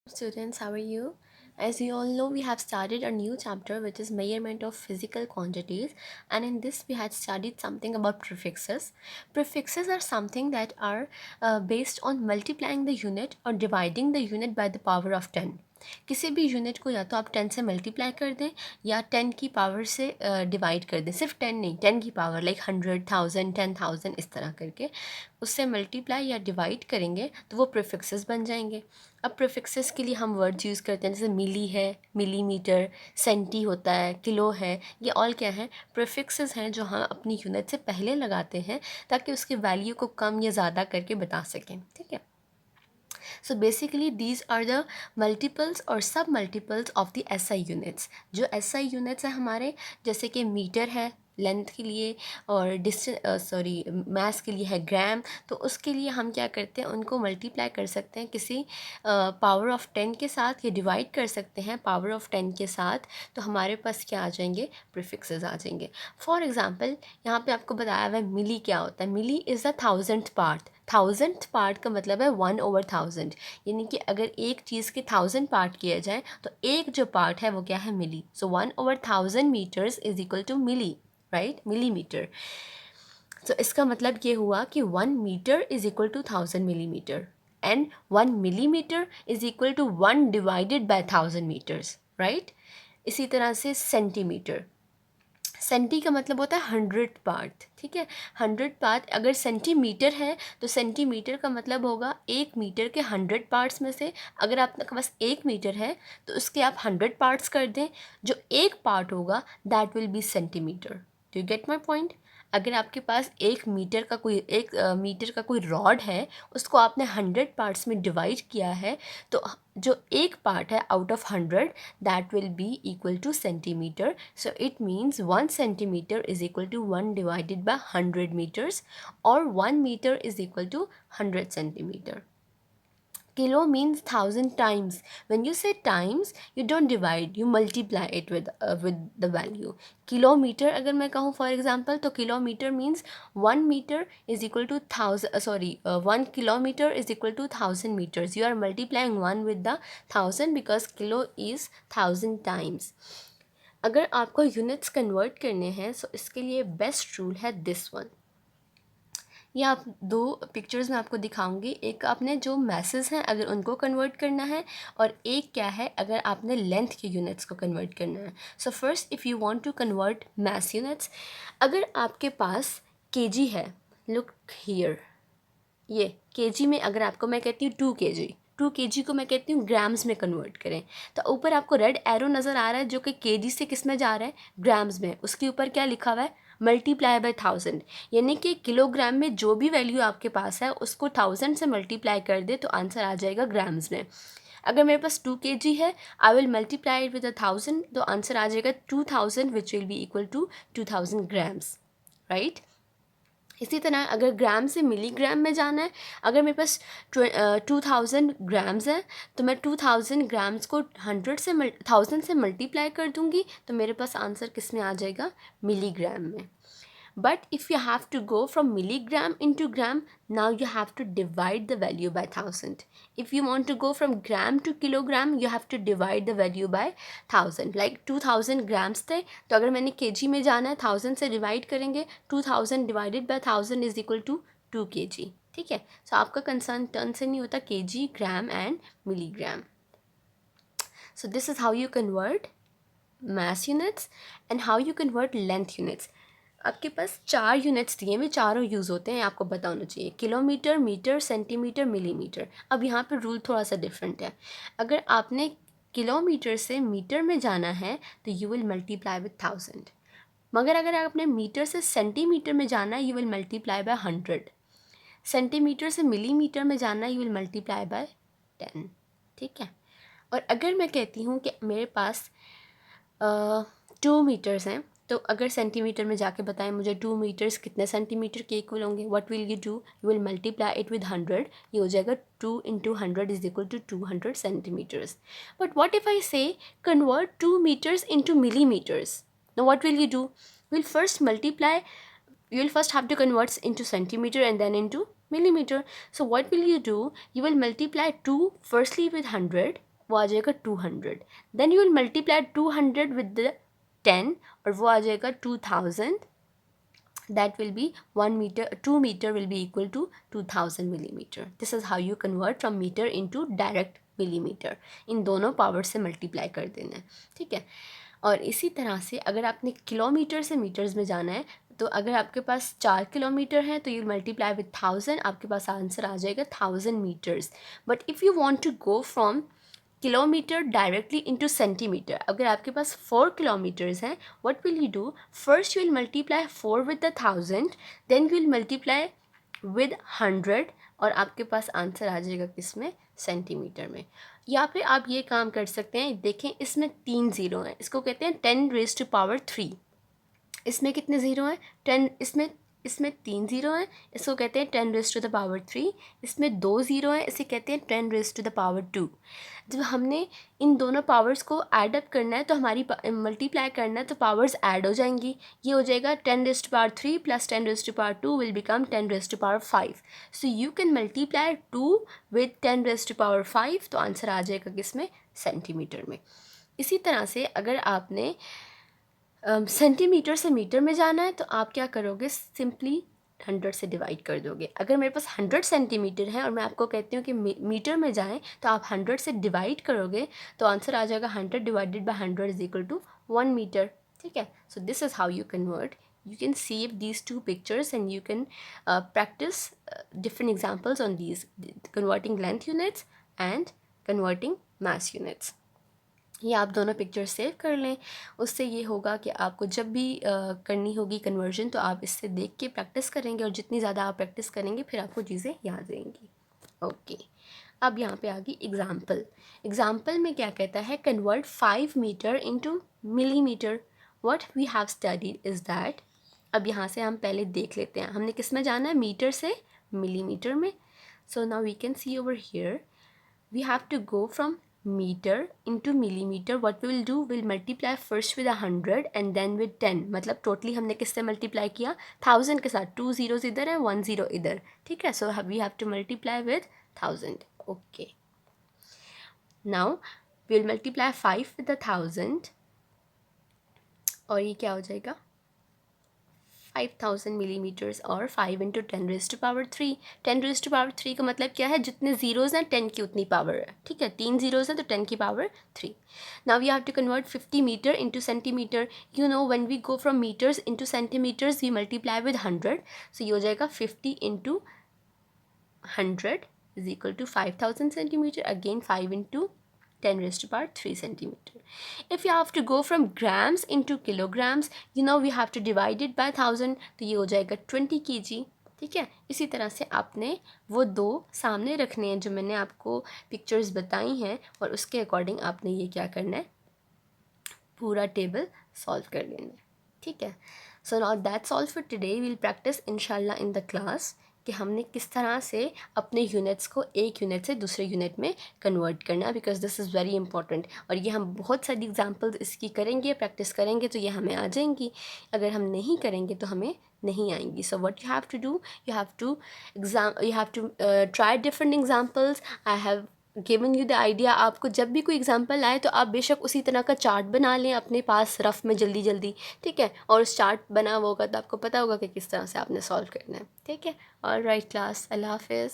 Students, how are you? As you all know, we have started a new chapter which is measurement of physical quantities, and in this we had studied something about prefixes. Prefixes are something that are based on multiplying the unit or dividing the unit by the power of 10. किसी भी unit को या तो आप 10 से multiply कर दें या 10 की पावर से डिवाइड कर दें, सिर्फ 10 नहीं, 10 की पावर लाइक 100, 1000, 10,000 इस तरह करके उससे मल्टीप्लाई या डिवाइड करेंगे तो वो प्रीफिक्सेस बन जाएंगे। अब प्रीफिक्सेस के लिए हम वर्ड्स यूज़ करते हैं, जैसे मिली है, मिलीमीटर, सेंटी होता है, किलो है, ये ऑल क्या है, प्रीफिक्सेस हैं जो हम अपनी यूनिट से पहले लगाते हैं ताकि उसकी वैल्यू को कम या ज़्यादा करके बता सकें। ठीक है, so basically these are the multiples और सब multiples of the SI units. जो एसआई यूनिट्स हैं हमारे, जैसे कि मीटर है लेंथ के लिए, और मास के लिए है ग्राम, तो उसके लिए हम क्या करते हैं, उनको मल्टीप्लाई कर सकते हैं किसी पावर ऑफ 10 के साथ, या डिवाइड कर सकते हैं पावर ऑफ 10 के साथ, तो हमारे पास क्या आ जाएंगे, प्रीफिक्सेस आ जाएंगे। फॉर एग्जांपल यहाँ पे आपको बताया हुआ है मिली क्या होता है। Milli is the 1000th part. 1000th part का मतलब है 1/1000, यानी कि अगर एक चीज़ के 1000 पार्ट किया जाए तो एक जो पार्ट है वो क्या है, milli. So 1/1000 metres is equal to milli, right, millimetre. तो इसका मतलब ये हुआ कि 1 metre is equal to 1000 millimetre, and 1 millimetre is equal to 1/1000 metres, right. इसी तरह से सेंटीमीटर, सेंटी का मतलब होता है 100 पार्ट। ठीक है, 100 पार्ट, अगर सेंटीमीटर है तो सेंटीमीटर का मतलब होगा 1 मीटर के 100 पार्ट्स में से अगर आपके पास 1 मीटर है तो उसके आप 100 पार्ट्स कर दें, जो एक पार्ट होगा that will B centimetre. Do you get my point? अगर आपके पास 1 मीटर का कोई रॉड है, उसको आपने 100 पार्ट्स में डिवाइड किया है, तो जो एक पार्ट है out of 100 that will be equal to centimetre. So it means 1 centimetre is equal to 1/100 metres, और 1 metre is equal to 100 centimetre. Kilo means 1000 times. When you say times, you don't divide, you multiply it with the value. Kilometer अगर मैं कहूँ for example, तो kilometer means 1 meter is equal to 1 kilometer is equal to 1000 meters. You are multiplying 1 with the 1000 because kilo is 1000 times. अगर आपको units convert करने हैं तो इसके लिए बेस्ट रूल है दिस वन। ये आप दो पिक्चर्स में आपको दिखाऊंगी, एक आपने जो मैसेज हैं अगर उनको कन्वर्ट करना है, और एक क्या है अगर आपने लेंथ के यूनिट्स को कन्वर्ट करना है। So first if you want to convert mass units, अगर आपके पास केजी है, लुक हियर, ये केजी में अगर आपको मैं कहती हूँ 2 kg, 2 kg को मैं कहती हूँ ग्राम्स में कन्वर्ट करें, तो ऊपर आपको रेड एरो नज़र आ रहा है जो कि केजी से किस में जा रहा है, ग्राम्स में। उसके ऊपर क्या लिखा हुआ है, मल्टीप्लाई बाय 1000, यानी कि किलोग्राम में जो भी वैल्यू आपके पास है उसको 1000 से मल्टीप्लाई कर दे तो आंसर आ जाएगा ग्राम्स में। अगर मेरे पास 2 kg है, I will multiply it with 1000, तो आंसर आ जाएगा 2000 which will be equal to 2000 grams, right. इसी तरह अगर ग्राम से मिलीग्राम में जाना है, अगर मेरे पास 2000 ग्राम्स है तो मैं 2000 ग्राम्स को 1000 से मल्टीप्लाई कर दूंगी तो मेरे पास आंसर किस में आ जाएगा, मिलीग्राम में। But if you have to go from milligram into gram, now you have to divide the value by 1000. If you want to go from gram to kilogram, you have to divide the value by 1000. Like 2000 grams थे, तो अगर मैंने kg में जाना है 1000 से divide करेंगे, 2000 divided by 1000 is equal to 2 kg. ठीक है, so आपका कंसर्न टर्न से नहीं होता, kg, gram and milligram. So this is how you convert mass units and how you convert length units. आपके पास 4 यूनिट्स दिए हुए, चारों यूज़ होते हैं, आपको पता होना चाहिए, किलोमीटर, मीटर, सेंटीमीटर, मिलीमीटर। अब यहाँ पे रूल थोड़ा सा डिफरेंट है। अगर आपने किलोमीटर से मीटर में जाना है तो यू विल मल्टीप्लाई विथ 1000, मगर अगर आपने मीटर से सेंटीमीटर में जाना है you will multiply by 100, centimetre से मिलीमीटर में जाना है यू विल मल्टीप्लाई बाय 10। ठीक है, और अगर मैं कहती हूँ कि मेरे पास 2 मीटर्स हैं, तो अगर सेंटीमीटर में जाके बताएं मुझे 2 मीटर्स कितने सेंटीमीटर के इक्वल होंगे, what will you do, you will multiply it with 100, ये हो जाएगा 2 × 100 is equal to 200 centimetres. But what if I say convert 2 metres into millimetres, now what will you do, will first multiply, you will first have to convert into centimeter and then into millimeter. So what will you do, you will multiply 2 firstly with 100 वो आ जाएगा 200. Then you will multiply 200 with the 10 और वो आ जाएगा 2000. that will be 1 meter, 2 meter will be equal to 2000 millimeter. This is how you convert from meter into direct millimeter. इन दोनों power से multiply कर देना है, ठीक है. और इसी तरह से अगर आपने किलोमीटर से मीटर्स में जाना है तो अगर आपके पास 4 किलोमीटर है तो यू मल्टीप्लाई विद 1000, आपके पास आंसर आ जाएगा 1000 metres. But if you want to go from kilometre directly into centimetre, अगर आपके पास 4 किलोमीटर्स हैं, what will you do, first you will multiply 4 with the 1000, then you will multiply with 100 और आपके पास answer आ जाएगा किसमें, सेंटीमीटर में. या फिर आप ये काम कर सकते हैं, देखें इसमें 3 ज़ीरो हैं, इसको कहते हैं 10⁻3. इसमें कितने ज़ीरो हैं, 10. इसमें 3 ज़ीरो हैं, इसको कहते हैं 10⁻3. इसमें 2 ज़ीरो हैं, इसे कहते हैं 10⁻2. जब हमने इन दोनों पावर्स को ऐड अप करना है तो हमारी मल्टीप्लाई करना है तो पावर्स ऐड हो जाएंगी. ये हो जाएगा 10⁻3 plus 10⁻2 will become 10⁻5. So you can multiply 2 with 10⁻5 तो आंसर आ जाएगा किसमें, सेंटीमीटर में. इसी तरह से अगर आपने सेंटीमीटर से मीटर में जाना है तो आप क्या करोगे, सिंपली 100 से डिवाइड कर दोगे. अगर मेरे पास 100 सेंटीमीटर है और मैं आपको कहती हूँ कि मीटर में जाएं तो आप 100 से डिवाइड करोगे तो आंसर आ जाएगा 100 divided by 100 is equal to 1 metre. ठीक है. So this is how you convert. You can save these two pictures and you can practice different examples on these, converting length units and converting mass units. ये आप दोनों picture save कर लें. उससे ये होगा कि आपको जब भी करनी होगी कन्वर्जन तो आप इससे देख के प्रैक्टिस करेंगे और जितनी ज़्यादा आप प्रैक्टिस करेंगे फिर आपको चीज़ें याद रहेंगी. ओके. अब यहाँ पे आ गई एग्ज़ाम्पल. एग्ज़ाम्पल में क्या कहता है, convert 5 metre into millimetre. What we have studied is that. अब यहाँ से हम पहले देख लेते हैं हमने किस में जाना है, मीटर से मिलीमीटर में. So now we can see over here we have to go from meter into millimeter. what we will do, we'll multiply first with 100 and then with 10. मतलब टोटली हमने किससे मल्टीप्लाई किया, 1000 के साथ. 2 zeros इधर है, 1 0 इधर. ठीक है. So we have to multiply with 1000. Okay. Now we'll multiply 5 with 1000 और ये क्या हो जाएगा, 5000 मिलीमीटर्स और 5 इंटू 10⁻3. 10⁻3 का मतलब क्या है, जितने ज़ीरोज़ हैं 10 की उतनी पावर है. ठीक है. 3 ज़ीरोज़ हैं तो 10 की power 3. Now we have to convert 50 metre into centimetre. You know when we go from metres into centimetres we multiply with 100. So ये हो जाएगा 50 into 100 is equal to 5000 centimetre. Again 5 into 10⁻3 centimeter. If you have to go from grams into kilograms, you know we have to divide it by 1000. तो ये हो जाएगा 20 kg. ठीक है. इसी तरह से आपने वो दो सामने रखने हैं जो मैंने आपको पिक्चर्स बताई हैं और उसके अकॉर्डिंग आपने ये क्या करना है, पूरा टेबल सॉल्व कर लेना है. ठीक है. So now that's all for today. Will practice इंशाल्लाह इन द क्लास कि हमने किस तरह से अपने यूनिट्स को एक यूनिट से दूसरे यूनिट में कन्वर्ट करना, because this is very important. और ये हम बहुत सारी एग्जांपल्स इसकी करेंगे, प्रैक्टिस करेंगे तो ये हमें आ जाएंगी. अगर हम नहीं करेंगे तो हमें नहीं आएंगी. So what you have to do, you have to try different examples. I have given you the idea. आपको जब भी कोई एग्जांपल आए तो आप बेशक उसी तरह का चार्ट बना लें अपने पास रफ में जल्दी जल्दी. ठीक है. और उस चार्ट बना हुआ होगा तो आपको पता होगा कि किस तरह से आपने सॉल्व करना है. ठीक है. ऑल राइट क्लास, अल्लाह हाफिज़.